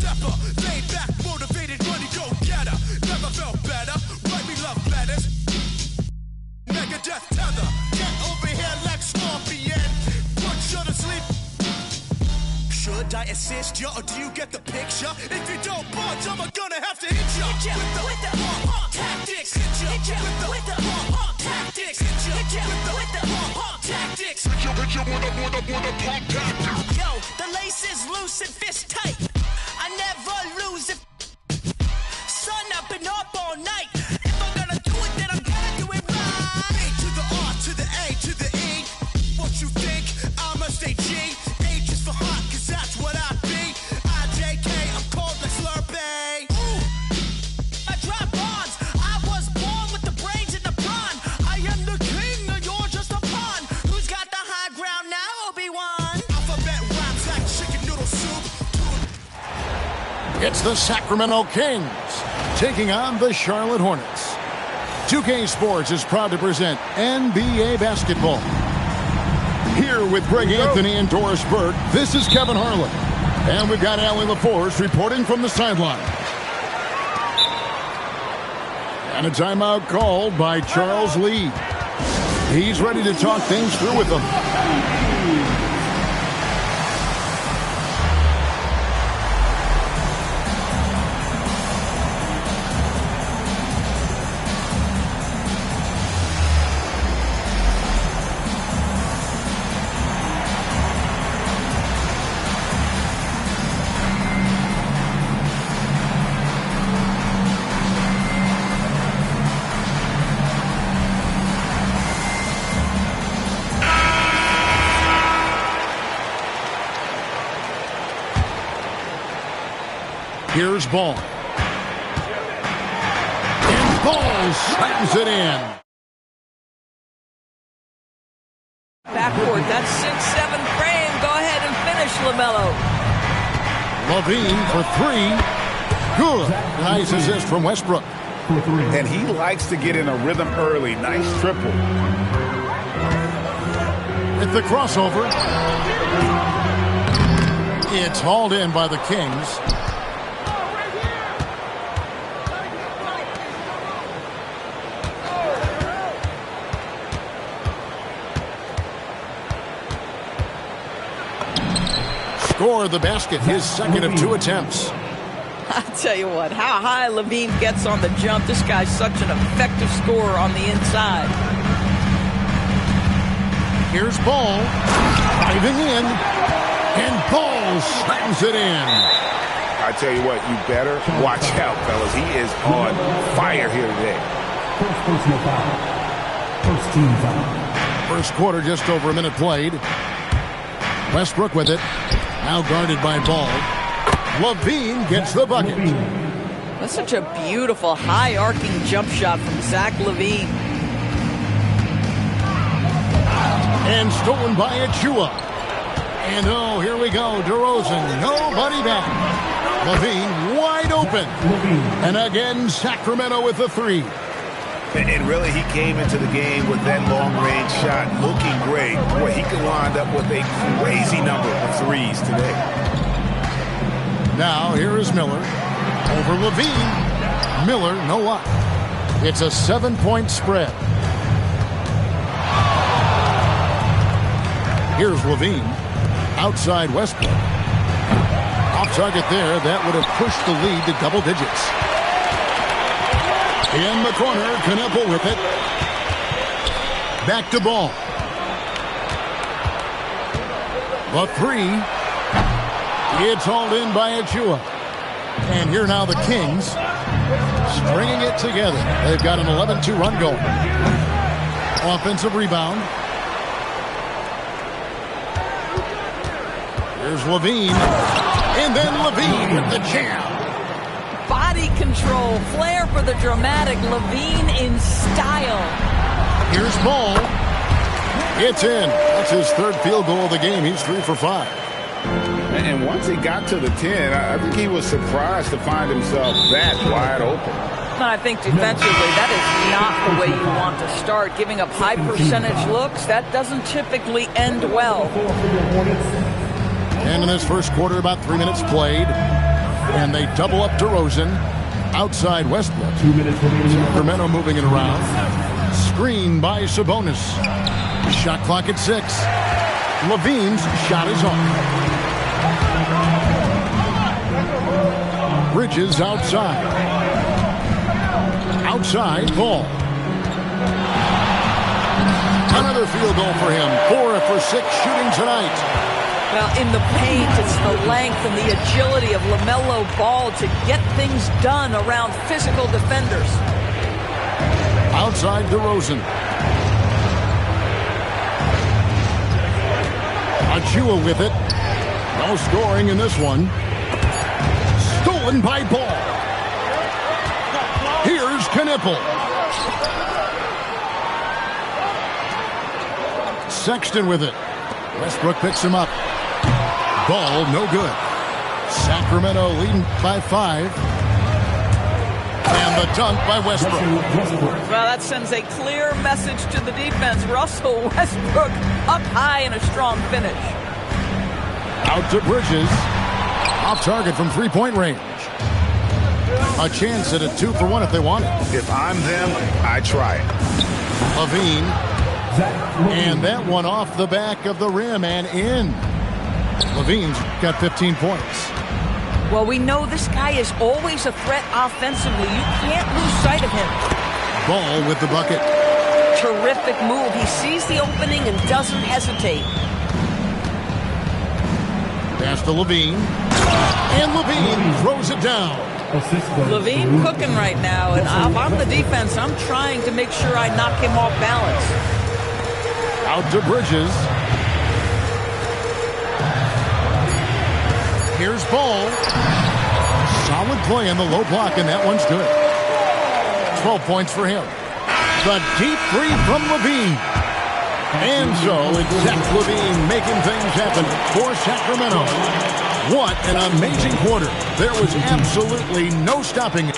stepper, laid back, motivated, money go getter. Never felt better, write me love letters. Megadeth tether, get over here like Scorpion. Put you to sleep. Should I assist you or do you get the picture? If you don't budge, I'm gonna have to hit you with the tactics. Hit you with the tactics. Hit you with the tactics. Hit you with the tactics. Yo, the lace is loose and fist tight. I never lose it. Sun up and up all night. If I'm gonna do it, then I'm gonna do it right. A to the R to the A to the E. What you think? I'm a stay G. H is for hot, cause that's what I be. IJK, I'm cold like Slurpee. Ooh, I drop bombs. I was born with the brains in the brawn. I am the king, and you're just a pawn. Who's got the high ground now, Obi-Wan? Alphabet raps like chicken noodle soup. It's the Sacramento Kings taking on the Charlotte Hornets. 2K Sports is proud to present NBA basketball. Here with Greg Anthony and Doris Burke, this is Kevin Harlan. And we've got Allie LaForce reporting from the sideline. And a timeout called by Charles Lee. He's ready to talk things through with them. Here's Ball. And Ball slams it in. Backward, that's 6-7 frame. Go ahead and finish, LaMelo. Levine for three. Good. Nice assist from Westbrook. And he likes to get in a rhythm early. Nice triple. With the crossover. It's hauled in by the Kings. Score the basket, his second of 2 attempts. I'll tell you what, how high Levine gets on the jump. This guy's such an effective scorer on the inside. Here's Ball. Diving in. And Ball slams it in. I tell you what, you better watch out, fellas. He is on fire here today. First personal foul. First team foul. First quarter, just over a minute played. Westbrook with it. Now guarded by Ball. Levine gets the bucket. That's such a beautiful high-arcing jump shot from Zach Levine. And stolen by Achua. And oh, here we go. DeRozan, nobody back. Levine wide open. And again, Sacramento with the three. And really, he came into the game with that long-range shot looking great. Boy, he could wind up with a crazy number of threes today. Now, here is Miller. Over Levine. Miller, no luck. It's a 7-point spread. Here's Levine. Outside Westbrook. Off target there. That would have pushed the lead to double digits. In the corner, Kneppel with it. Back to Ball. The three. It's hauled in by Achua. And here now the Kings stringing it together. They've got an 11-2 run going. Offensive rebound. Here's Levine. And then Levine with the jam. Body control, flair for the dramatic. Levine in style. Here's Ball. It's in. That's his third field goal of the game. He's 3 for 5. And once he got to the 10, I think he was surprised to find himself that wide open. I think defensively, that is not the way you want to start. Giving up high percentage looks, that doesn't typically end well. And in this first quarter, about 3 minutes played. And they double up DeRozan. Outside Westbrook. 2 minutes remaining. Sacramento moving it around. Screen by Sabonis. Shot clock at 6. Levine's shot is on. Bridges outside. Outside ball. Another field goal for him. 4 for 6 shooting tonight. Well, in the paint, it's the length and the agility of LaMelo Ball to get things done around physical defenders. Outside DeRozan. Achua with it. No scoring in this one. Stolen by Ball. Here's Knipple. Sexton with it. Westbrook picks him up. Ball, no good. Sacramento leading by 5. And the dunk by Westbrook. Well, that sends a clear message to the defense. Russell Westbrook up high in a strong finish. Out to Bridges. Off target from three-point range. A chance at a 2 for 1 if they want it. If I'm them, I try it. Levine. And that one off the back of the rim and in. Levine's got 15 points. Well, we know this guy is always a threat offensively. You can't lose sight of him. Ball with the bucket. Terrific move. He sees the opening and doesn't hesitate. Pass to Levine. And Levine throws it down. Levine cooking right now, and if I'm the defense, I'm trying to make sure I knock him off balance. Out to Bridges. Here's Ball. Solid play in the low block, and that one's good. 12 points for him. The deep three from Levine. And so it's Zach Levine making things happen for Sacramento. What an amazing quarter. There was absolutely no stopping it.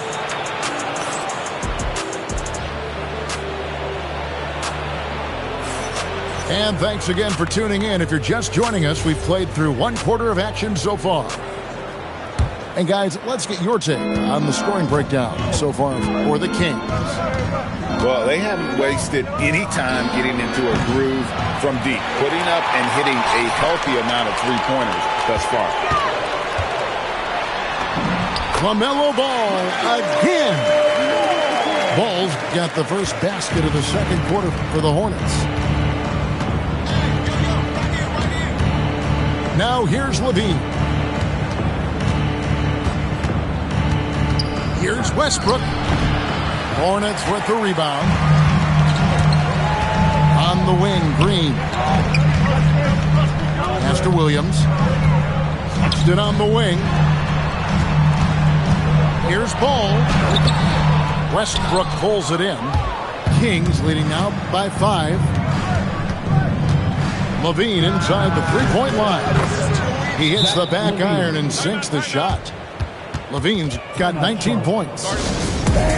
And thanks again for tuning in. If you're just joining us, we've played through 1 quarter of action so far. And guys, let's get your take on the scoring breakdown so far for the Kings. Well, they haven't wasted any time getting into a groove from deep, putting up and hitting a healthy amount of three-pointers thus far. LaMelo Ball again. Ball's got the first basket of the second quarter for the Hornets. Now here's Levine. Here's Westbrook. Hornets with the rebound. On the wing, Green. Pass to Williams. Stood on the wing. Here's Ball. Westbrook pulls it in. Kings leading now by 5. Levine inside the three-point line. He hits the back iron and sinks the shot. Levine's got 19 points.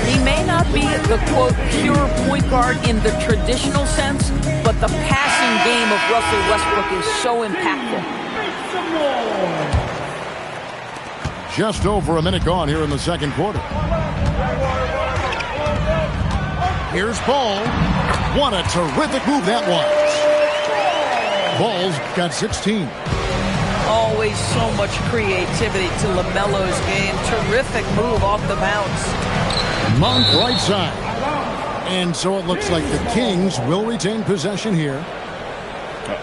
He may not be the, quote, pure point guard in the traditional sense, but the passing game of Russell Westbrook is so impactful. Just over a minute gone here in the second quarter. Here's Ball. What a terrific move that was. Ball's got 16. Always so much creativity to LaMelo's game. Terrific move off the bounce. Monk right side. And so it looks like the Kings will retain possession here.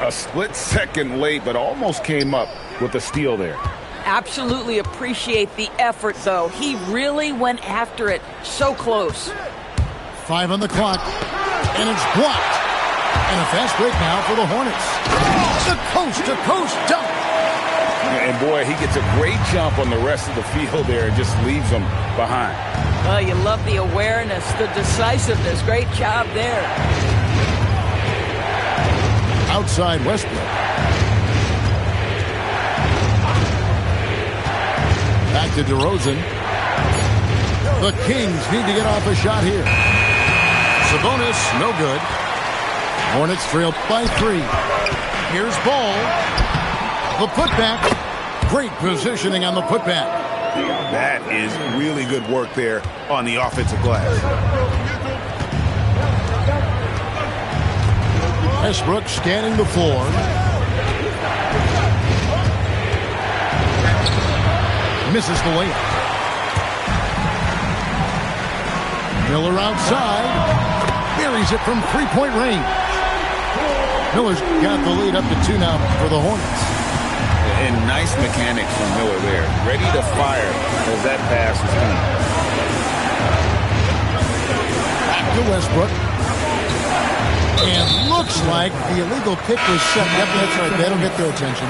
A split second late, but almost came up with a steal there. Absolutely appreciate the effort, though. He really went after it. So close. 5 on the clock. And it's blocked. And a fast break now for the Hornets. The coast-to-coast dunk. And boy, he gets a great jump on the rest of the field there and just leaves them behind. Well, you love the awareness, the decisiveness. Great job there. Outside Westbrook. Back to DeRozan. The Kings need to get off a shot here. Sabonis, no good. Hornets trail by 3. Here's Ball. The putback. Great positioning on the putback. That is really good work there on the offensive glass. Westbrook scanning the floor. Misses the layup. Miller outside. Buries it from three-point range. Miller's got the lead up to 2 now for the Hornets. And nice mechanics from Miller there. Ready to fire as that pass is coming. Back to Westbrook. And looks like the illegal pick was set. Yep, that's right. That'll get their attention.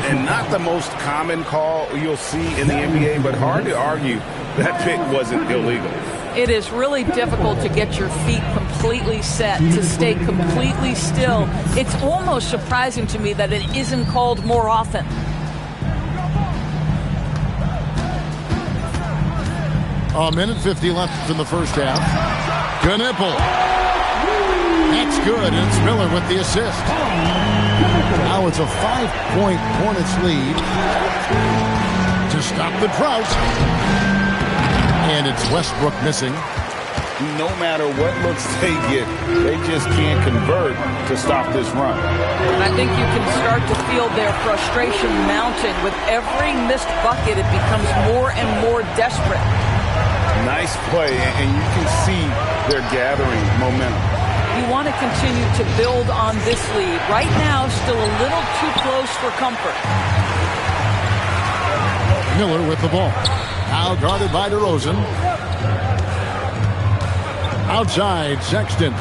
And not the most common call you'll see in the NBA, but hard to argue that pick wasn't illegal. It is really difficult to get your feet completely set, to stay completely still. It's almost surprising to me that it isn't called more often. A minute 50 left in the first half. Knipple. That's good, and it's Miller with the assist. Now it's a 5-point Hornets lead to stop the drought. And it's Westbrook missing. No matter what looks they get, they just can't convert to stop this run. And I think you can start to feel their frustration mounting. With every missed bucket, it becomes more and more desperate. Nice play, and you can see they're gathering momentum. You want to continue to build on this lead. Right now, still a little too close for comfort. Miller with the ball. Now guarded by DeRozan. Outside, Sexton.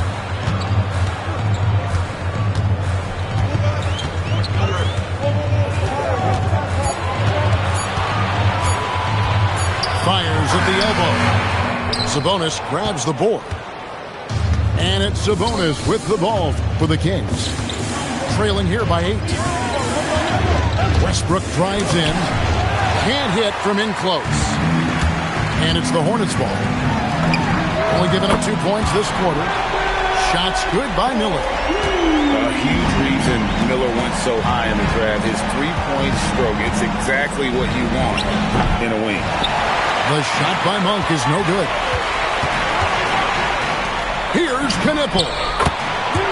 Fires at the elbow. Sabonis grabs the board. And it's Sabonis with the ball for the Kings. Trailing here by 8. Westbrook drives in. Can't hit from in close. And it's the Hornets ball. Only giving up 2 points this quarter. Shots good by Miller. A huge reason Miller went so high in the draft. His three-point stroke. It's exactly what you want in a wing. The shot by Monk is no good. Here's Knipple.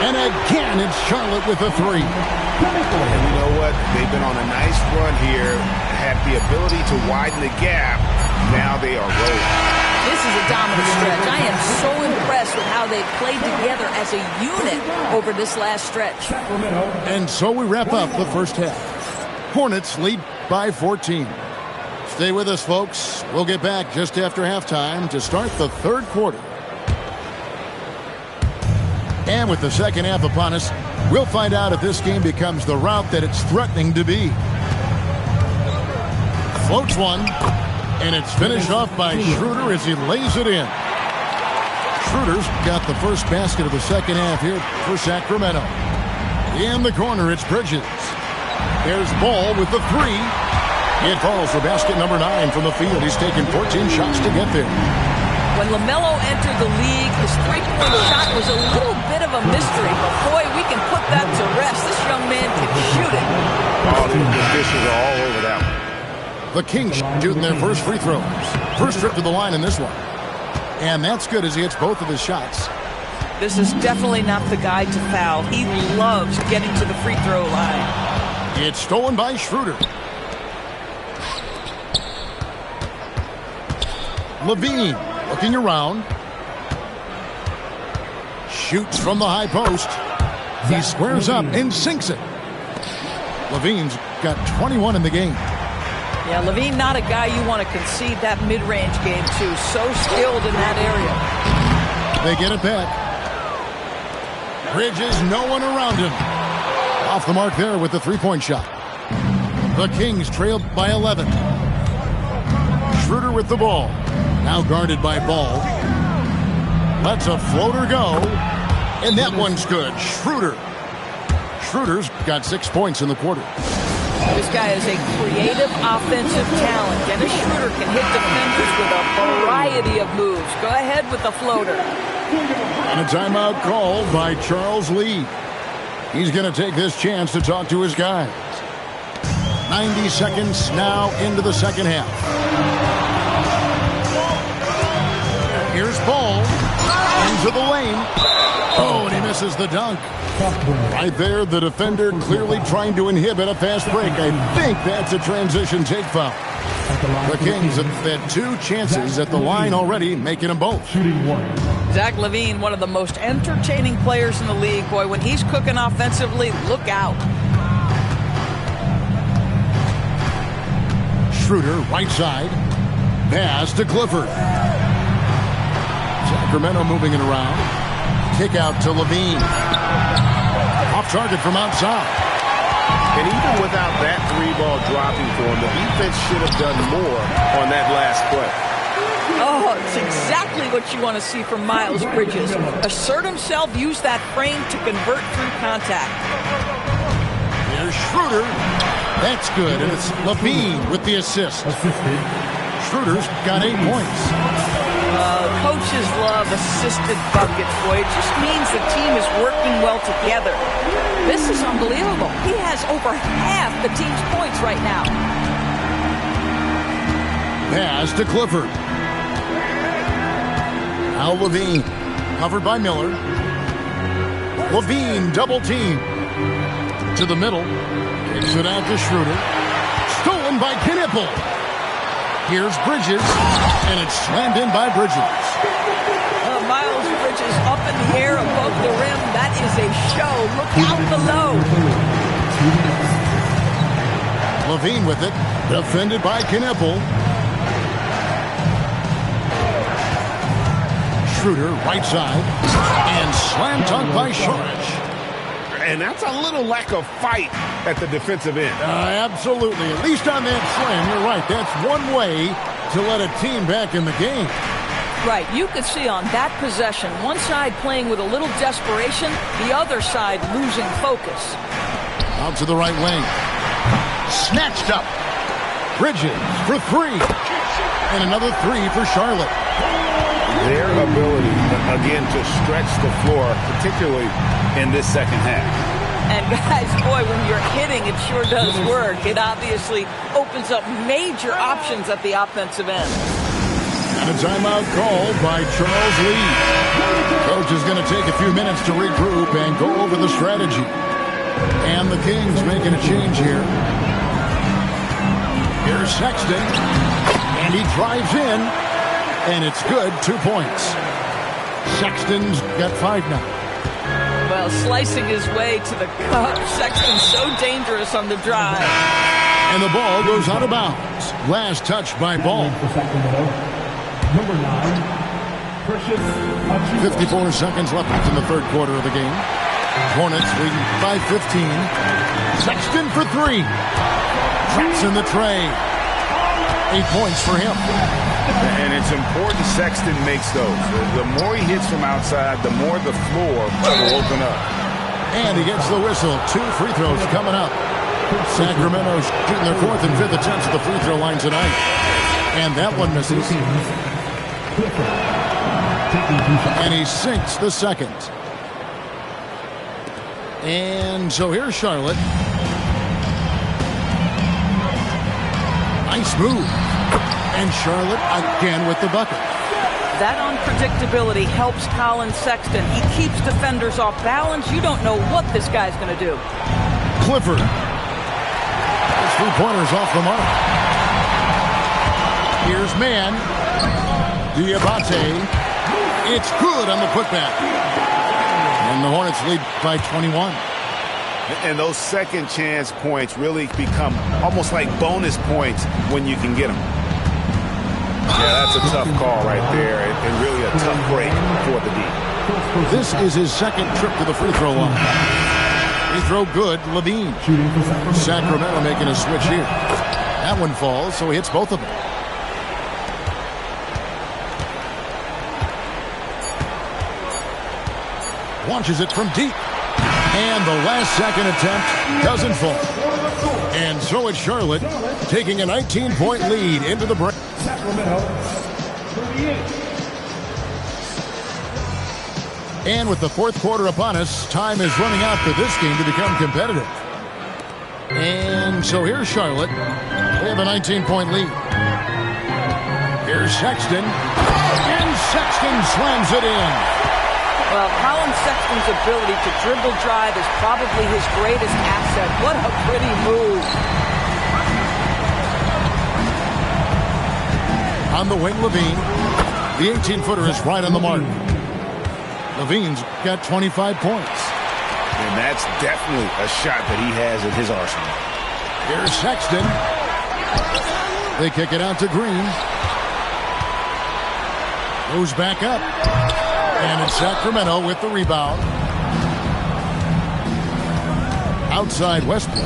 And again, it's Charlotte with a 3. And you know what? They've been on a nice run here. Had the ability to widen the gap. Now they are rolling. This is a dominant stretch. I am so impressed with how they played together as a unit over this last stretch. And so we wrap up the first half. Hornets lead by 14. Stay with us, folks. We'll get back just after halftime to start the third quarter. And with the second half upon us, we'll find out if this game becomes the rout that it's threatening to be. Floats one, and it's finished off by Schroeder as he lays it in. Schroeder's got the first basket of the second half here for Sacramento. In the corner, it's Bridges. There's Ball with the 3. It falls for basket number 9 from the field. He's taken 14 shots to get there. When LaMelo entered the league, his three-point shot was a little bit of a mystery, but boy, we can put that to rest. This young man can shoot it. Oh, the officials are all over that one. The Kings shooting their first free throws. First trip to the line in this one. And that's good as he hits both of his shots. This is definitely not the guy to foul. He loves getting to the free throw line. It's stolen by Schroeder. Levine looking around. Shoots from the high post. He squares up and sinks it. Levine's got 21 in the game. Yeah, Levine not a guy you want to concede that mid-range game to. So skilled in that area. They get it back. Bridges, no one around him. Off the mark there with the three-point shot. The Kings trailed by 11. Schroeder with the ball. Now guarded by Ball. Lets a floater go. And that one's good. Schroeder. Schroeder's got 6 points in the quarter. This guy is a creative offensive talent. Dennis Schroeder can hit defenders with a variety of moves. Go ahead with the floater. And a timeout called by Charles Lee. He's going to take this chance to talk to his guys. 90 seconds now into the second half. Here's Ball. Into the lane. Oh, and he misses the dunk. Right there, the defender clearly trying to inhibit a fast break. I think that's a transition take foul. The Kings have had 2 chances at the line already, making them both. Shooting 1. Zach LaVine, one of the most entertaining players in the league. Boy, when he's cooking offensively, look out. Schroeder, right side. Pass to Clifford. Sacramento moving it around. Kick out to LaVine. Off target from outside. And even without that 3-ball dropping for him, the defense should have done more on that last play. Oh, it's exactly what you want to see from Miles Bridges. Assert himself, use that frame to convert through contact. There's Schroeder. That's good, and it's LaVine with the assist. Schroeder's got 8 points. Coaches love assisted buckets, boy. It just means the team is working well together. This is unbelievable. He has over half the team's points right now. Pass to Clifford. Now LaVine, covered by Miller. LaVine, double team. To the middle. Kicks it out to Schroeder. Stolen by Knipple. Here's Bridges, and it's slammed in by Bridges. Miles Bridges up in the air above the rim. That is a show. Look out below. LaVine with it. Defended by Knipple. Schroeder, right side. And slam dunk by Sharich. And that's a little lack of fight at the defensive end. Absolutely. At least on that slam, you're right. That's one way to let a team back in the game. Right. You could see on that possession, one side playing with a little desperation, the other side losing focus. Out to the right wing. Snatched up. Bridges for 3. And another 3 for Charlotte. Their ability, again, to stretch the floor, particularly in this second half. And guys, boy, when you're hitting, it sure does work. It obviously opens up major options at the offensive end. And a timeout called by Charles Lee. Coach is going to take a few minutes to regroup and go over the strategy. And the Kings making a change here. Here's Sexton. And he drives in. And it's good, 2 points. Sexton's got 5 now. Well, slicing his way to the cup. Sexton's so dangerous on the drive. And the ball goes out of bounds. Last touch by Ball. Number 9, Precious Achiuwa. 54 seconds left in the third quarter of the game. Hornets leading by 15. Sexton for 3. Traps in the tray. 8 points for him. And it's important Sexton makes those. The more he hits from outside, the more the floor will open up. And he gets the whistle. 2 free throws coming up. Sacramento shooting their 4th and 5th attempts at the free throw line tonight. And that one misses. And he sinks the second. And so here's Charlotte. Nice move. And Charlotte again with the bucket. That unpredictability helps Colin Sexton. He keeps defenders off balance. You don't know what this guy's going to do. Clifford. His 3-pointers off the mark. Here's Mann. Diabate. It's good on the putback. And the Hornets lead by 21. And those second chance points really become almost like bonus points when you can get them. Yeah, that's a tough call right there, and really a tough break for the D. This is his second trip to the free throw line. Free throw good, LaVine. Sacramento making a switch here. That one falls, so he hits both of them. Launches it from deep. And the last second attempt doesn't fall. And so it's Charlotte taking a 19-point lead into the break. Sacramento, 38. And with the fourth quarter upon us, time is running out for this game to become competitive. And so here's Charlotte. They have a 19-point lead. Here's Sexton. And Sexton slams it in. Well, Colin Sexton's ability to dribble drive is probably his greatest asset. What a pretty move. On the wing, Levine. The 18-footer is right on the mark. Levine's got 25 points. And that's definitely a shot that he has in his arsenal. Here's Sexton. They kick it out to Green. Goes back up. And it's Sacramento with the rebound. Outside Westbrook.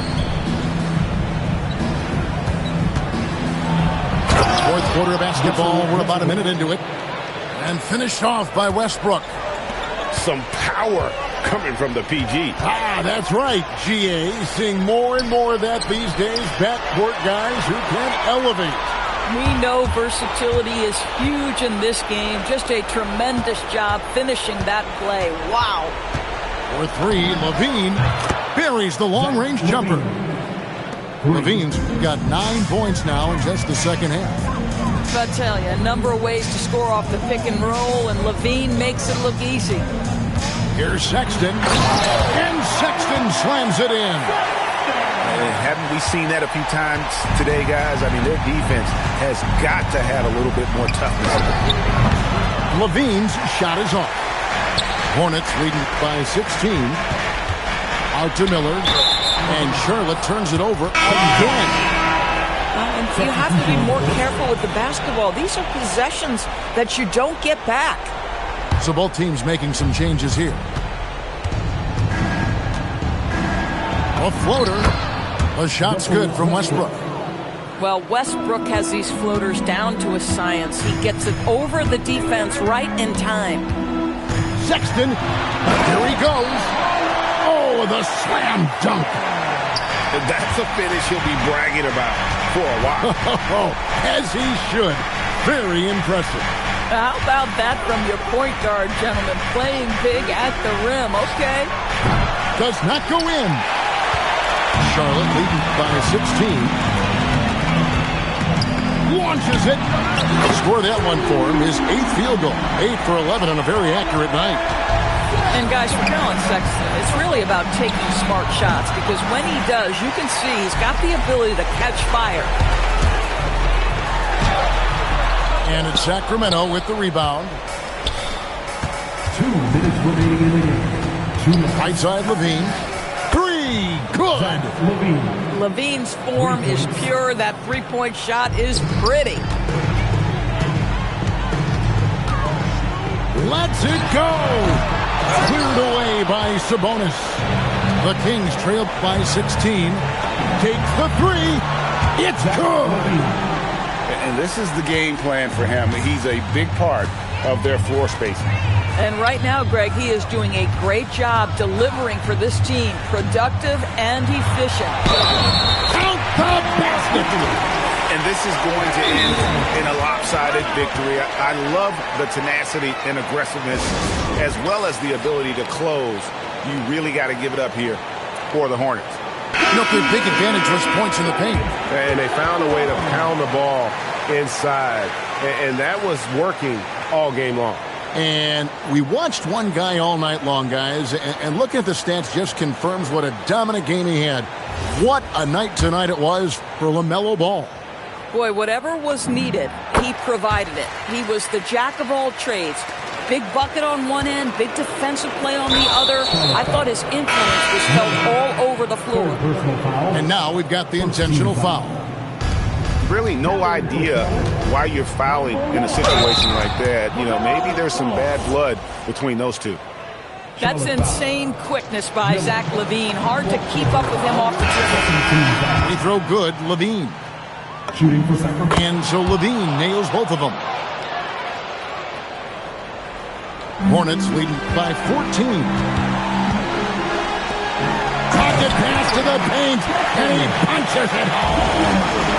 Fourth quarter of basketball. We're about a minute into it. And finished off by Westbrook. Some power coming from the PG. Ah, that's right, GA. Seeing more and more of that these days. Backcourt guys who can elevate. We know versatility is huge in this game. Just a tremendous job finishing that play. Wow. For three, Levine buries the long-range jumper. Levine's got 9 points now in just the second half. I'll tell you, a number of ways to score off the pick and roll, and Levine makes it look easy. Here's Sexton. And Sexton slams it in. Haven't we seen that a few times today, guys? I mean, their defense has got to have a little bit more toughness. Levine's shot is off. Hornets leading by 16. Out to Miller. And Charlotte turns it over again. And you have to be more careful with the basketball. These are possessions that you don't get back. So both teams making some changes here. A floater. The shot's good from Westbrook. Well, Westbrook has these floaters down to a science. He gets it over the defense right in time. Sexton. Here he goes. Oh, the slam dunk. That's a finish he'll be bragging about for a while. As he should. Very impressive. How about that from your point guard, gentlemen? Playing big at the rim. Okay. Does not go in. Charlotte leading by 16. Launches it. Score that one for him. His 8th field goal. 8 for 11 on a very accurate night. And guys, for Colin Sexton, it's really about taking smart shots, because when he does, you can see he's got the ability to catch fire. And it's Sacramento with the rebound. 2 minutes remaining in the game. Right side Levine. 3. Good. Levine. Levine's form is pure. That three-point shot is pretty. Let's it go. Cleared away by Sabonis. The Kings trail by 16. Takes the 3. It's good. And this is the game plan for him. He's a big part of their floor spacing. And right now, Greg, he is doing a great job delivering for this team. Productive and efficient. Count the basket. And this is going to end in a lopsided victory. I love the tenacity and aggressiveness, as well as the ability to close. You really got to give it up here for the Hornets. You know, their big advantage was points in the paint. And they found a way to pound the ball inside. And that was working all game long. And we watched one guy all night long, guys, and looking at the stats just confirms what a dominant game he had. What a night tonight it was for LaMelo Ball. Boy, whatever was needed, he provided it. He was the jack of all trades. Big bucket on one end, big defensive play on the other. I thought his influence was felt all over the floor. And now we've got the intentional foul. Really no idea why you're fouling in a situation like that. You know, maybe there's some bad blood between those two. That's insane quickness by Zach LaVine. Hard to keep up with him off the dribble. They throw good, LaVine. Shooting for Sacramento. And so LaVine nails both of them. Hornets leading by 14. Pocket pass to the paint, and he punches it home.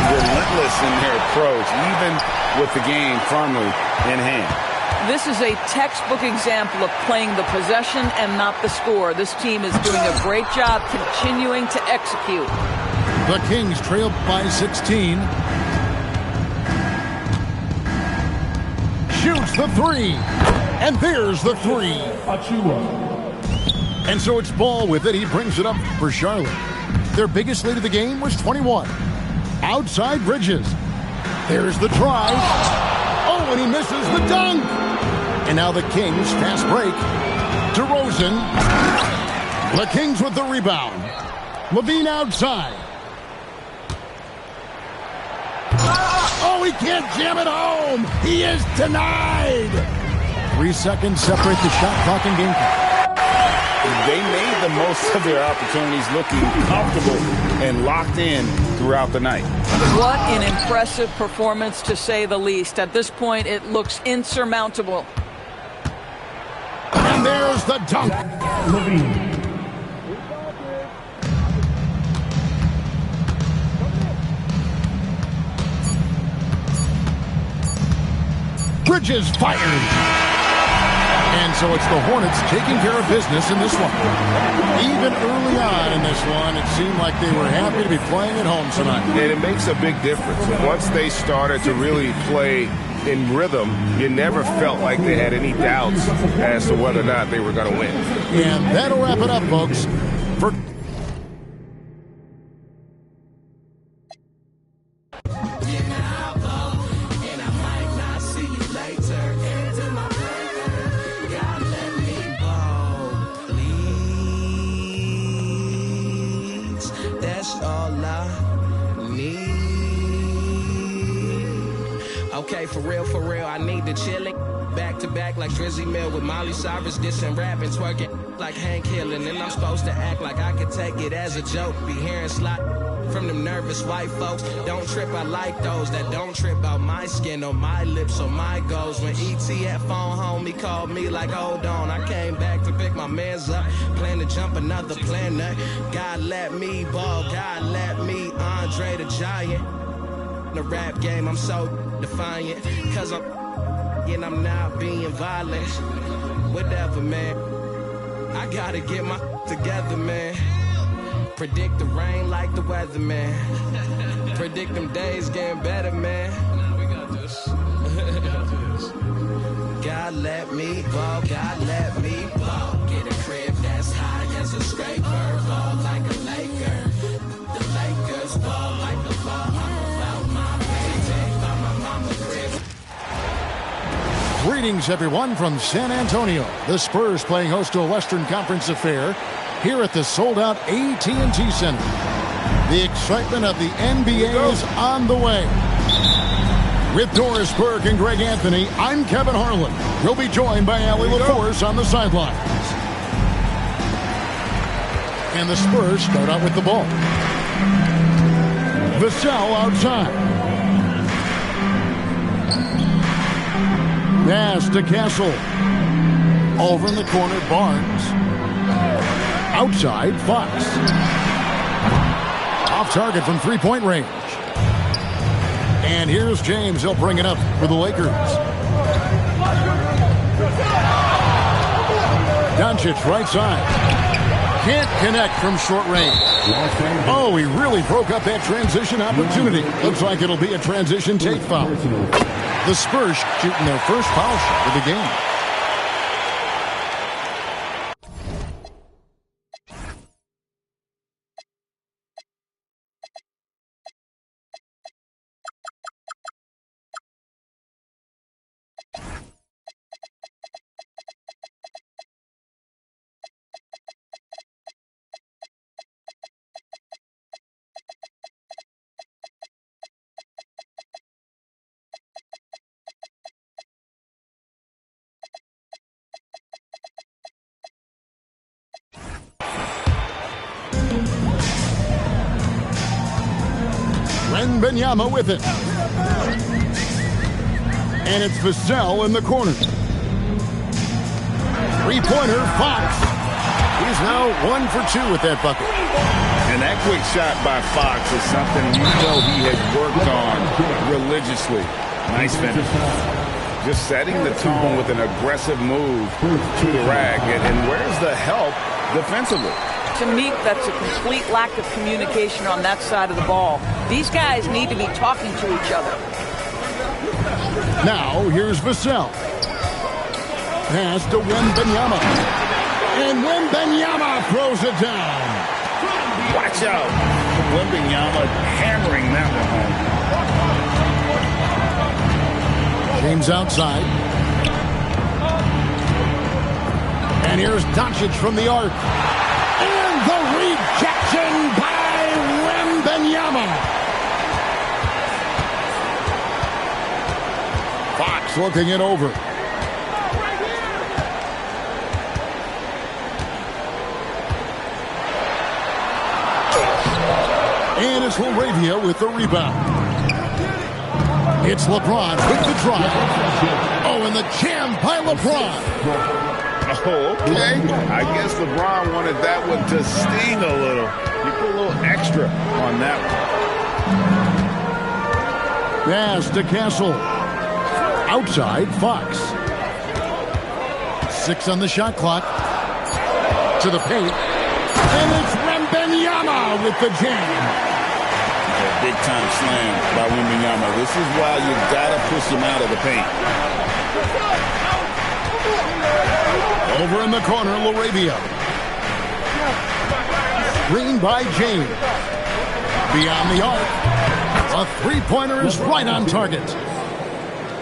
Relentless in their approach, even with the game firmly in hand. This is a textbook example of playing the possession and not the score. This team is doing a great job continuing to execute. The Kings trail by 16. Shoots the three. And there's the three. And so it's Ball with it. He brings it up for Charlotte. Their biggest lead of the game was 21. Outside Bridges. There's the try. Oh, and he misses the dunk. And now the Kings, fast break. DeRozan. The Kings with the rebound. Levine outside. Oh, he can't jam it home. He is denied. 3 seconds separate the shot clock and game clock. They made the most of their opportunities, looking comfortable and locked in throughout the night. What an impressive performance, to say the least. At this point, it looks insurmountable. And there's the dunk. Levine. Bridges fired. And so it's the Hornets taking care of business in this one. Even early on in this one, it seemed like they were happy to be playing at home tonight. And it makes a big difference. Once they started to really play in rhythm, you never felt like they had any doubts as to whether or not they were going to win. And that'll wrap it up, folks. For Okay, for real, I need to chill it. Back to back like Drizzy Mill with Molly Cyrus, dissing, rapping, twerking like Hank Hill. And then I'm supposed to act like I could take it as a joke. Be hearing slot from them nervous white folks. Don't trip, I like those that don't trip out my skin or my lips or my goals. When E.T. at phone home, he called me like, hold on. I came back to pick my mans up, plan to jump another planet. God let me ball, God let me Andre the Giant. The rap game, I'm so defiant, cause I'm not being violent. Whatever, man, I gotta get my together, man. Predict the rain like the weather, man. Predict them days getting better, man. We got this. God let me ball, God let me ball. Get a crib that's high as a scraper, ball like a Laker. The Lakers ball like a ball. greetings, everyone, from San Antonio. The Spurs playing host to a Western Conference affair here at the sold-out AT&T Center. The excitement of the NBA is on the way. With Doris Burke and Greg Anthony, I'm Kevin Harlan. We'll be joined by Allie LaForce on the sidelines. And the Spurs start out with the ball. Vassell outside. Pass to Castle. Over in the corner, Barnes. Outside, Fox. Off target from three-point range. And here's James. He'll bring it up for the Lakers. Doncic right side. Can't connect from short range. Oh, he really broke up that transition opportunity. Looks like it'll be a transition take foul. The Spurs shooting their first foul shot of the game. Benyama with it. And it's Vassell in the corner. Three-pointer, Fox. He's now 1 for 2 with that bucket. And that quick shot by Fox is something you know he has worked on religiously. Nice finish. just setting the tone with an aggressive move to the rack. And where's the help defensively? To me, that's a complete lack of communication on that side of the ball. These guys need to be talking to each other. Now, here's Vassell. Pass to Wembanyama. And Wembanyama throws it down. Watch out. Wembanyama hammering that one home. James outside. And here's Doncic from the arc. And the rejection by Wembanyama. Fox looking it over. And it's LaRavia with the rebound. It's LeBron with the drive. Oh, and the jam by LeBron. Oh, okay. I guess LeBron wanted that one to sting a little. You put a little extra on that one. Pass to Castle. Outside, Fox. 6 on the shot clock. To the paint. And it's Wembanyama with the jam. A big-time slam by Wembanyama. This is why you got to push him out of the paint. Over in the corner, LaRavia. Screen by James. Beyond the arc. A three-pointer is right on target.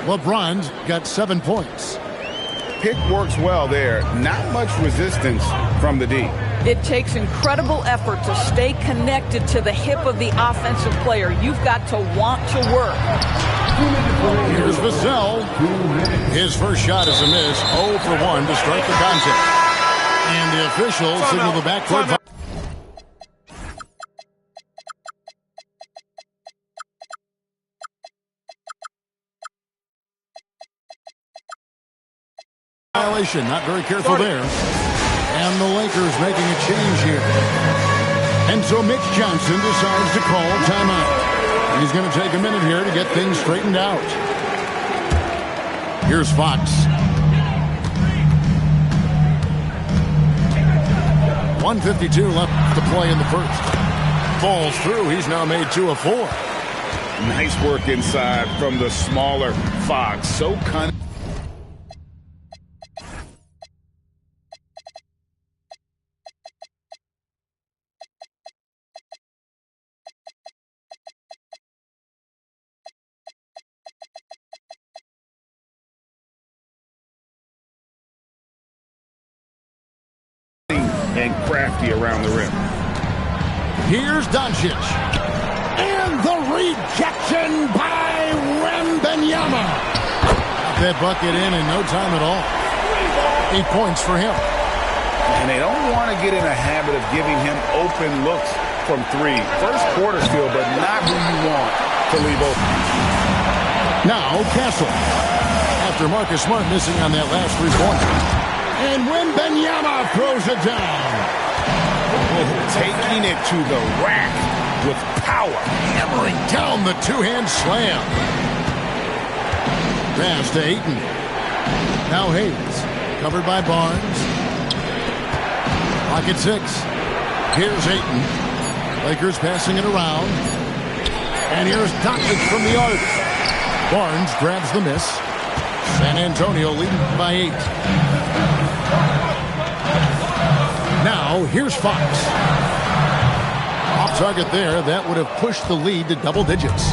LeBron's got 7 points. Pick works well there. Not much resistance from the D. It takes incredible effort to stay connected to the hip of the offensive player. You've got to want to work. Here's Vassell. His first shot is a miss. 0 for 1 to start the contest. And the officials signal the backcourt violation. Not very careful there. And the Lakers making a change here. And so Mitch Johnson decides to call timeout. He's going to take a minute here to get things straightened out. Here's Fox. 1:52 left to play in the first. Falls through. He's now made 2 of 4. Nice work inside from the smaller Fox. So cunning. And crafty around the rim. Here's Doncic. And the rejection by Wembanyama. That bucket in no time at all. 8 points for him. And they don't want to get in a habit of giving him open looks from 3. First quarter still, but not who you want to leave open. Now Castle. After Marcus Smart missing on that last 3-pointer. And Wembanyama throws it down. Taking it to the rack with power. Hammering down the two-hand slam. Pass to Ayton. Now Hayes. Covered by Barnes. Pocket 6. Here's Ayton. Lakers passing it around. And here's Doncic from the arc. Barnes grabs the miss. San Antonio leading by 8. Now, here's Fox. Off target there. That would have pushed the lead to double digits.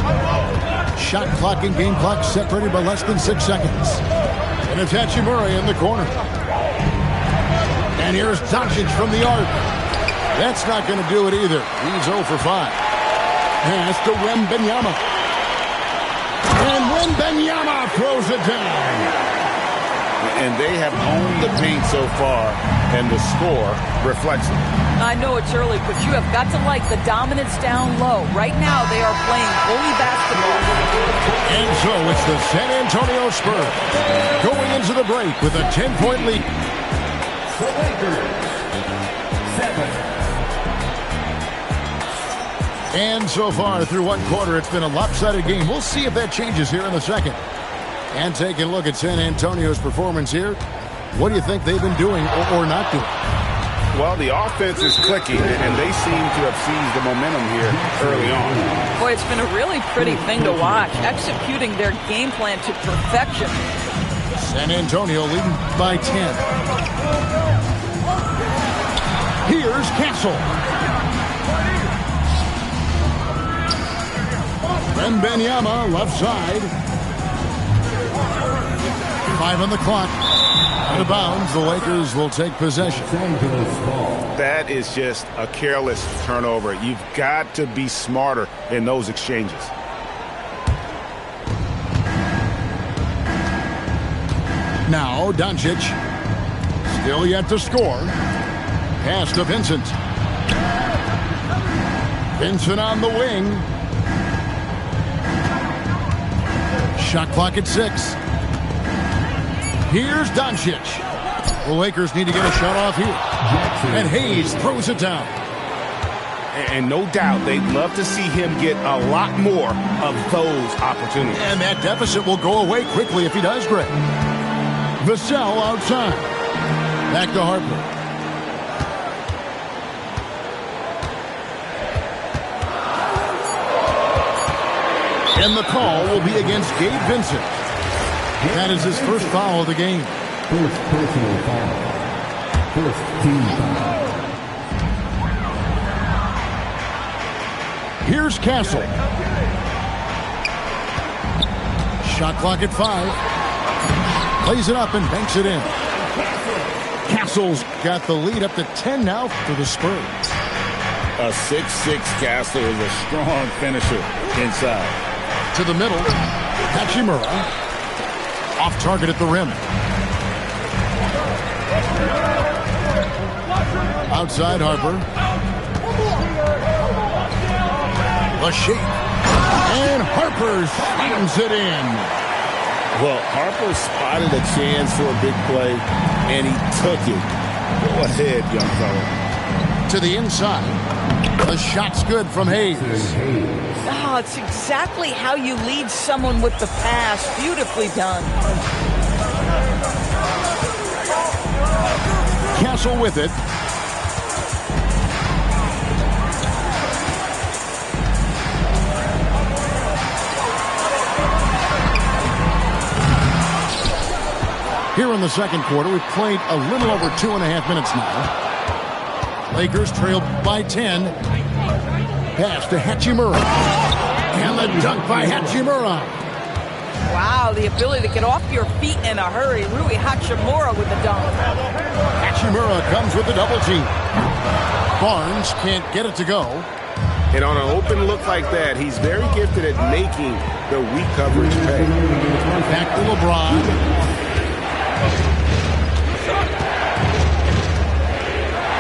Shot clock and game clock separated by less than 6 seconds. And it's Hachimura in the corner. And here's Doncic from the arc. That's not going to do it either. He's 0 for 5. Pass to Wembanyama. And Wembanyama throws it down. And they have owned the paint so far, and the score reflects it. I know it's early, but you have got to like the dominance down low. Right now, they are playing bully basketball. And so it's the San Antonio Spurs going into the break with a 10-point lead. The Lakers, 7. And so far through one quarter, it's been a lopsided game. We'll see if that changes here in the second. And taking a look at San Antonio's performance here, what do you think they've been doing or not doing? Well, the offense is clicking, and they seem to have seized the momentum here early on. Boy, it's been a really pretty thing to watch, executing their game plan to perfection. San Antonio leading by 10. Here's Castle. Wembanyama left side. 5 on the clock. Out of bounds, the Lakers will take possession. That is just a careless turnover. You've got to be smarter in those exchanges. Now Doncic. Still yet to score. Pass to Vincent. Vincent on the wing. Shot clock at 6. Here's Doncic. The Lakers need to get a shot off here. And Hayes throws it down. And no doubt they'd love to see him get a lot more of those opportunities. And that deficit will go away quickly if he does great. Vassell outside. Back to Harper. And the call will be against Gabe Vincent. That is his first foul of the game. First personal foul. First team foul. Here's Castle. Shot clock at 5. Plays it up and banks it in. Castle's got the lead up to 10 now for the Spurs. A 6'6" Castle is a strong finisher inside. To the middle. Hachimura. Off target at the rim. Outside Harper. The shape. And Harper slams it in. Well, Harper spotted a chance for a big play, and he took it. Go ahead, young fella. To the inside. The shot's good from Hayes. Oh, it's exactly how you lead someone with the pass. Beautifully done. Castle with it. Here in the second quarter, we've played a little over 2.5 minutes now. Lakers trail by 10. Pass to Hachimura. And the dunk by Hachimura. Wow, the ability to get off your feet in a hurry. Rui Hachimura with the dunk. Hachimura comes with the double team. Barnes can't get it to go. And on an open look like that, he's very gifted at making the weak coverage pay. Back to LeBron.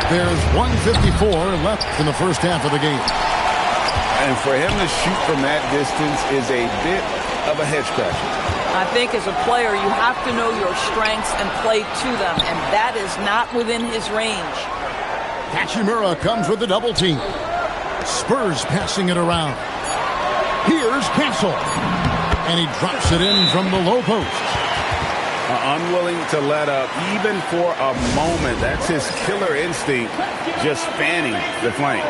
There's 1:54 left in the first half of the game. And for him to shoot from that distance is a bit of a head scratcher. I think as a player, you have to know your strengths and play to them, and that is not within his range. Hachimura comes with the double team. Spurs passing it around. Here's Castle. And he drops it in from the low post. Unwilling to let up even for a moment. That's his killer instinct, just fanning the flame.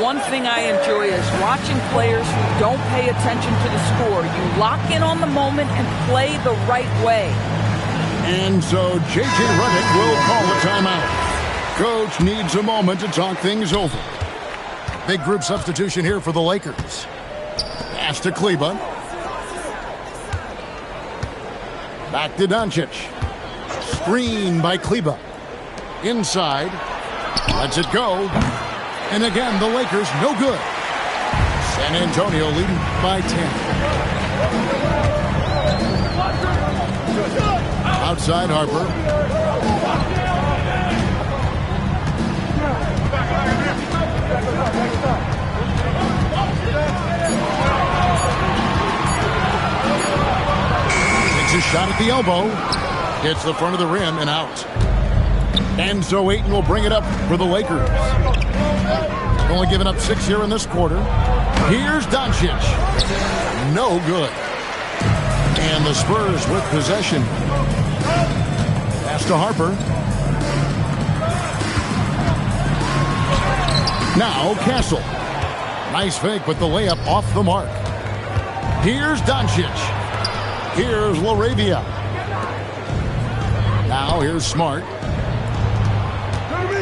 One thing I enjoy is watching players who don't pay attention to the score. You lock in on the moment and play the right way. And so J.J. Redick will call a timeout. Coach needs a moment to talk things over. Big group substitution here for the Lakers. Pass to Kleba. Back to Doncic. Screen by Kleba. Inside. Lets it go. And again, the Lakers no good. San Antonio leading by 10. Outside Harper. Takes a shot at the elbow. Hits the front of the rim and out. And so Ayton will bring it up for the Lakers. Only giving up 6 here in this quarter. Here's Doncic. No good. And the Spurs with possession. Pass to Harper. Now Castle. Nice fake, but the layup off the mark. Here's Doncic. Here's LaRavia. Now here's Smart.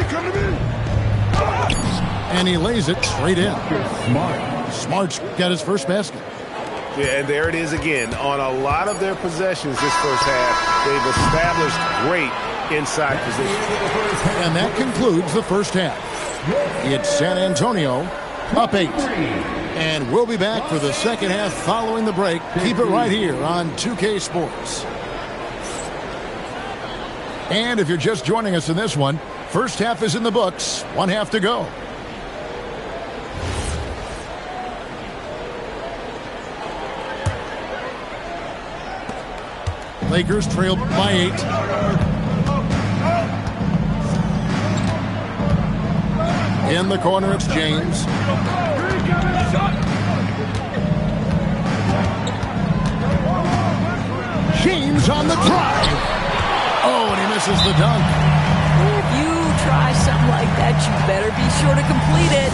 Come to me. And he lays it straight in. Smart's got his first basket. Yeah, and there it is again. On a lot of their possessions this first half, they've established great inside position. And that concludes the first half. It's San Antonio up 8. And we'll be back for the second half following the break. Keep it right here on 2K Sports. And if you're just joining us in this one, first half is in the books. 1 half to go. Lakers trail by 8. In the corner, it's James. James on the drive. Oh, and he misses the dunk. If you try something like that, you better be sure to complete it.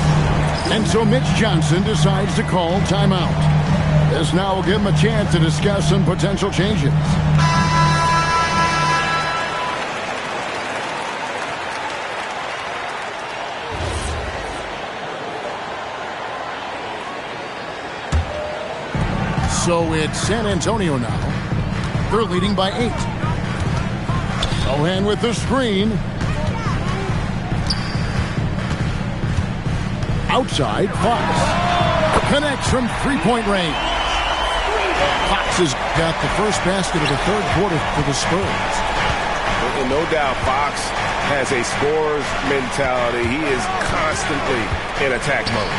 And so Mitch Johnson decides to call timeout. This now will give him a chance to discuss some potential changes. So it's San Antonio now. They're leading by 8. Sohan with the screen. Outside, Fox. Connects from three-point range. Fox has got the first basket of the third quarter for the Spurs. And no doubt Fox has a scorer's mentality. He is constantly in attack mode.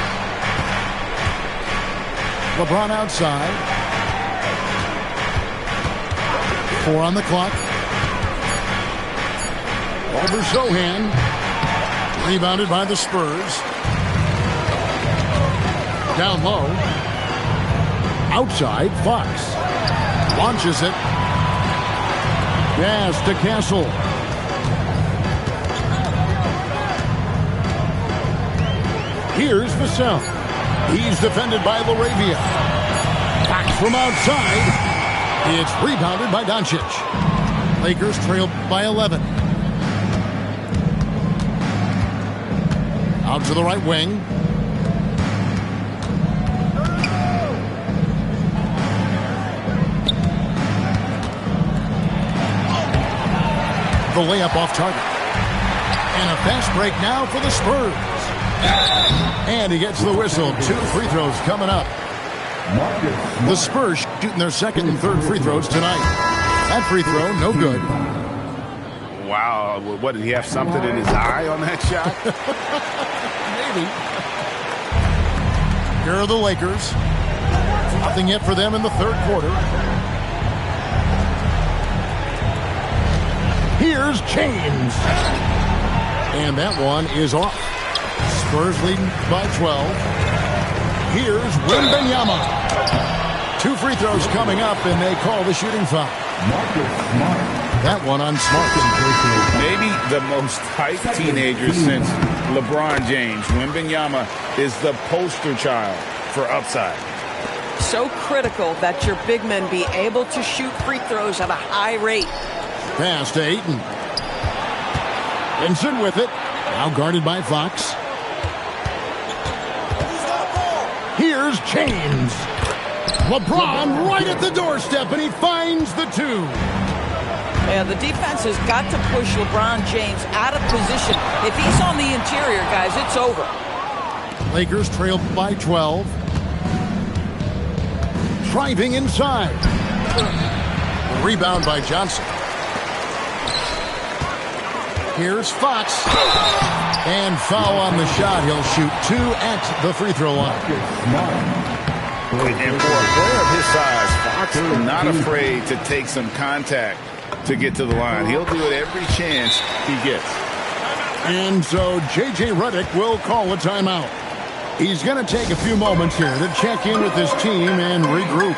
LeBron outside. 4 on the clock. Over Sohan. Rebounded by the Spurs. Down low. Outside, Fox. Launches it. Pass to Castle. Here's Vassell. He's defended by LaRavia. Fox from outside. It's rebounded by Doncic. Lakers trail by 11. Out to the right wing. The layup off target. And a fast break now for the Spurs. And he gets the whistle. 2 free throws coming up. The Spurs shooting their second and third free throws tonight. That free throw, no good. Wow. What, did he have something in his eye on that shot? Maybe. Here are the Lakers. Nothing yet for them in the third quarter. Here's James. And that one is off. Spurs leading by 12. Here's Wembanyama. 2 free throws coming up, and they call the shooting foul. That one on Smart. Maybe the most hyped teenager since LeBron James. Wembanyama is the poster child for upside. So critical that your big men be able to shoot free throws at a high rate. Pass to Ayton. Vincent with it. Now guarded by Fox. Here's James. LeBron right at the doorstep, and he finds the 2. Yeah, the defense has got to push LeBron James out of position. If he's on the interior, guys, it's over. Lakers trail by 12. Driving inside. Rebound by Johnson. Here's Fox. And foul on the shot. He'll shoot 2 at the free throw line. And for a player of his size, Fox is not afraid to take some contact to get to the line. He'll do it every chance he gets. And so J.J. Redick will call a timeout. He's going to take a few moments here to check in with his team and regroup.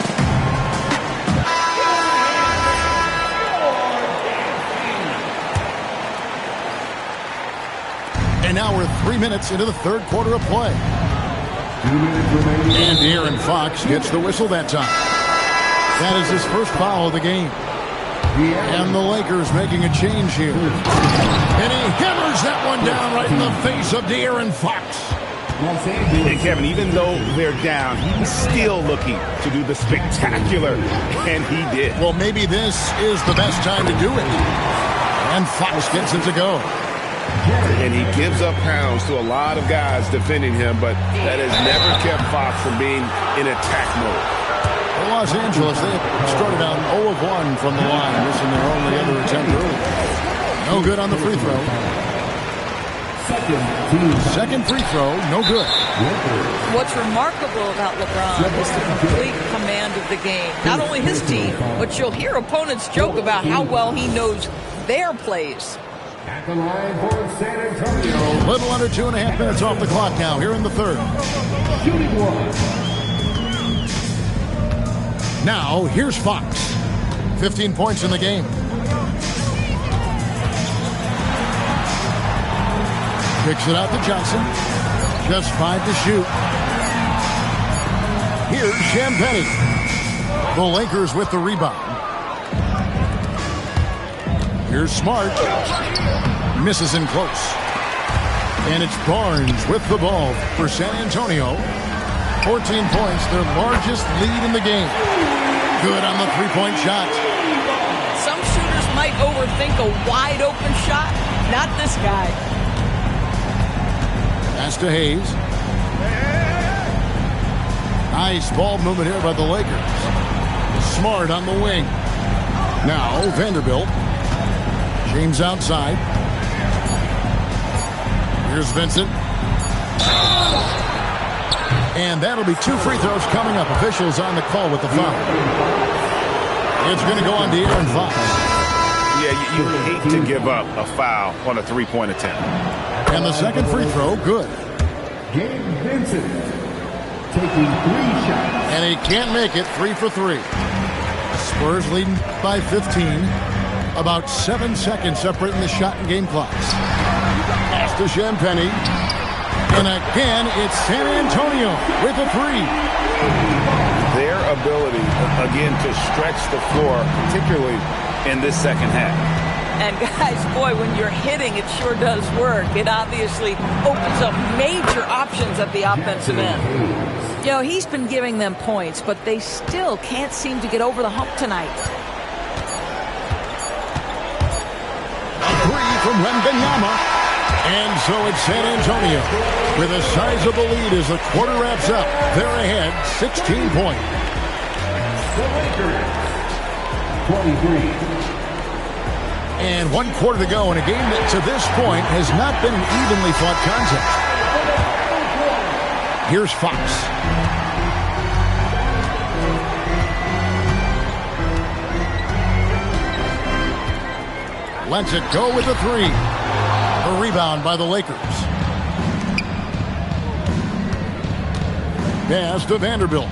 3 minutes into the third quarter of play. 2 minutes remaining. And De'Aaron Fox gets the whistle that time. That is his first foul of the game. And the Lakers making a change here. And he hammers that one down right in the face of De'Aaron Fox. And Kevin, even though they're down, he's still looking to do the spectacular, and he did. Well, maybe this is the best time to do it. And Fox gets it to go. And he gives up pounds to a lot of guys defending him, but that has never kept Fox from being in attack mode. For Los Angeles, they started out 0 of 1 from the line, missing their only other attempt early. No good on the free throw. Second free throw, no good. What's remarkable about LeBron is the complete command of the game. Not only his team, but you'll hear opponents joke about how well he knows their plays. At the line for San Antonio. Little under 2.5 minutes off the clock now, here in the third. Shooting one. Now, here's Fox. 15 points in the game. Kicks it out to Johnson. Just 5 to shoot. Here's Champagnie. The Lakers with the rebound. Here's Smart. Misses in close. And it's Barnes with the ball for San Antonio. 14 points, their largest lead in the game. Good on the three-point shot. Some shooters might overthink a wide-open shot. Not this guy. Pass to Hayes. Nice ball movement here by the Lakers. Smart on the wing. Now Vanderbilt. James outside. Here's Vincent. And that'll be 2 free throws coming up. Officials on the call with the foul. It's going to go on De'Aaron Fox. Yeah, you hate to give up a foul on a three-point attempt. And the second free throw, good. Gabe Vincent taking 3 shots. And he can't make it. 3 for 3. Spurs leading by 15. About 7 seconds separating the shot and game clocks. Pass to Champagnie. And again, it's San Antonio with a 3. Their ability, again, to stretch the floor, particularly in this second half. And guys, boy, when you're hitting, it sure does work. It obviously opens up major options at the offensive end. You know, he's been giving them points, but they still can't seem to get over the hump tonight. A 3 from Wembanyama. And so it's San Antonio with a sizable lead as the quarter wraps up. They're ahead, 16 points. The Lakers, 23. And 1 quarter to go in a game that to this point has not been an evenly fought contest. Here's Fox. Lets it go with a 3. A rebound by the Lakers. Pass to Vanderbilt.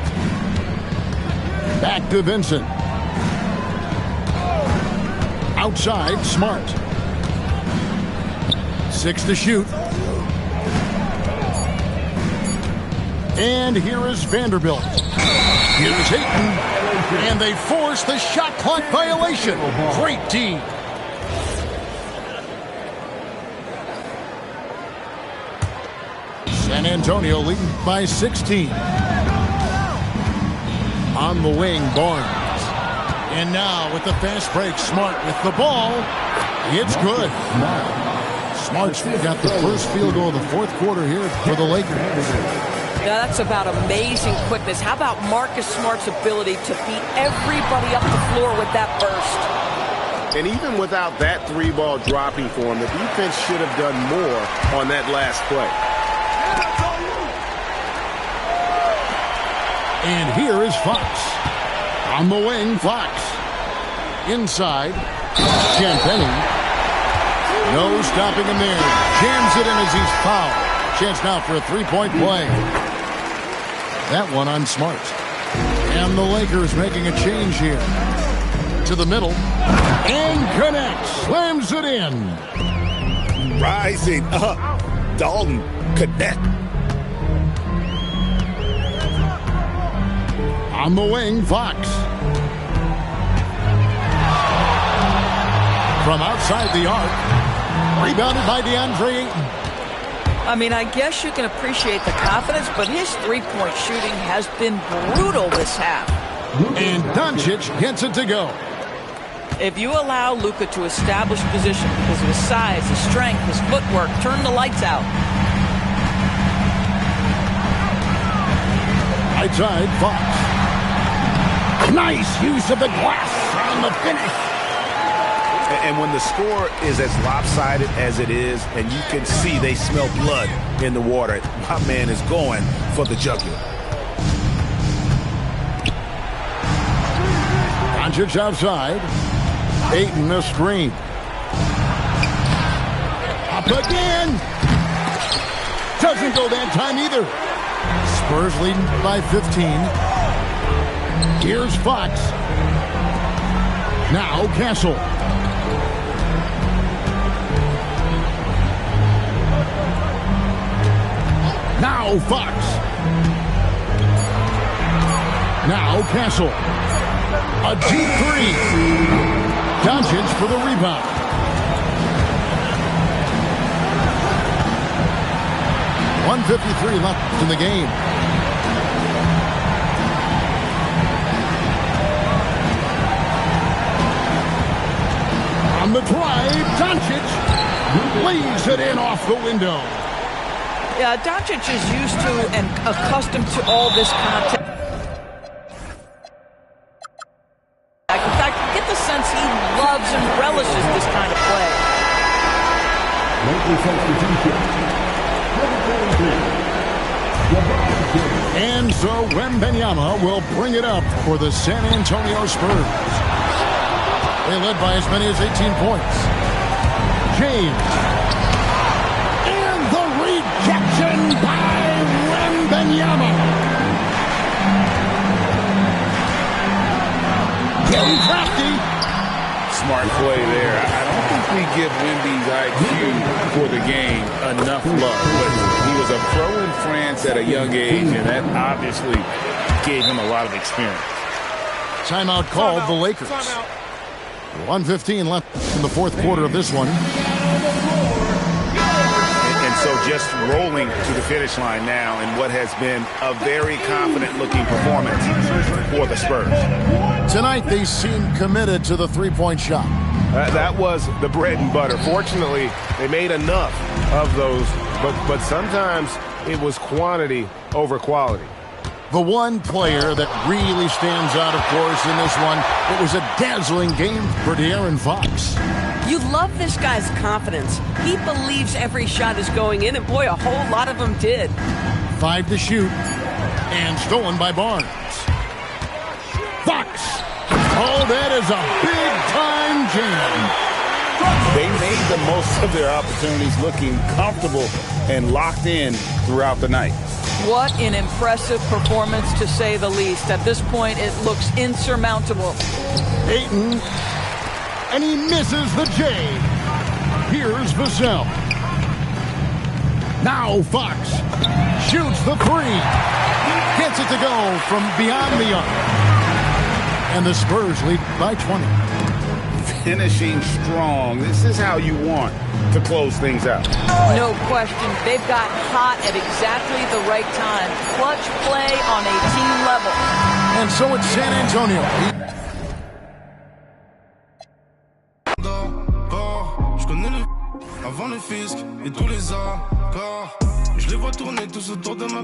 Back to Vincent. Outside, Smart. 6 to shoot. And here is Vanderbilt. Here's Ayton. And they force the shot clock violation. Great D. San Antonio leading by 16. On the wing, Barnes. And now with the fast break, Smart with the ball. It's good. Smart's got the first field goal of the fourth quarter here for the Lakers. Now that's about amazing quickness. How about Marcus Smart's ability to beat everybody up the floor with that burst? And even without that 3-ball dropping for him, the defense should have done more on that last play. And here is Fox. On the wing, Fox. Inside, Champagnie. No stopping him there. Jams it in as he's fouled. Chance now for a 3-point play. That one on Smart. And the Lakers making a change here. To the middle. And connects. Slams it in. Rising up Dalton connect. On the wing, Fox. From outside the arc. Rebounded by DeAndre Ayton. I mean, I guess you can appreciate the confidence, but his three-point shooting has been brutal this half. And Doncic gets it to go. If you allow Luka to establish position because of his size, his strength, his footwork, turn the lights out. Right side, Fox. Nice use of the glass on the finish. And when the score is as lopsided as it is, and you can see they smell blood in the water, my man is going for the jugular. Doncic outside. Ayton a screen. Up again. Doesn't go that time either. Spurs leading by 15. Here's Fox. Now Castle. Now Fox. Now Castle. A deep three. Doncic for the rebound. .153 left in the game. On the drive, Doncic lays it in off the window. Yeah, Doncic is used to and accustomed to all this contact. In fact, you get the sense he loves and relishes this kind of play. And so Wembanyama will bring it up for the San Antonio Spurs. They led by as many as 18 points. James. And the rejection by Wembanyama. Getting crafty. Smart play there. I don't think we give Wemby's IQ for the game enough love, but he was a pro in France at a young age, and that obviously gave him a lot of experience. Timeout called the Lakers. 1:15 left in the fourth quarter of this one. And so just rolling to the finish line now in what has been a very confident-looking performance for the Spurs. Tonight, they seem committed to the three-point shot. That was the bread and butter. Fortunately, they made enough of those, but sometimes it was quantity over quality. The one player that really stands out, of course, in this one, it was a dazzling game for De'Aaron Fox. You love this guy's confidence. He believes every shot is going in, and boy, a whole lot of them did. 5 to shoot, and stolen by Barnes. Fox! Oh, that is a big-time jam. They made the most of their opportunities, looking comfortable and locked in throughout the night. What an impressive performance, to say the least. At this point, it looks insurmountable. Ayton, and he misses the J. Here's Vassell. Now Fox shoots the three. Gets it to go from beyond the arc. And the Spurs lead by 20. Finishing strong. This is how you want to close things out. No question. They've got hot at exactly the right time. Clutch play on a team level. And so it's San Antonio. Je connais le avant le fisc et tous les accords. Je les vois tourner tous autour de ma.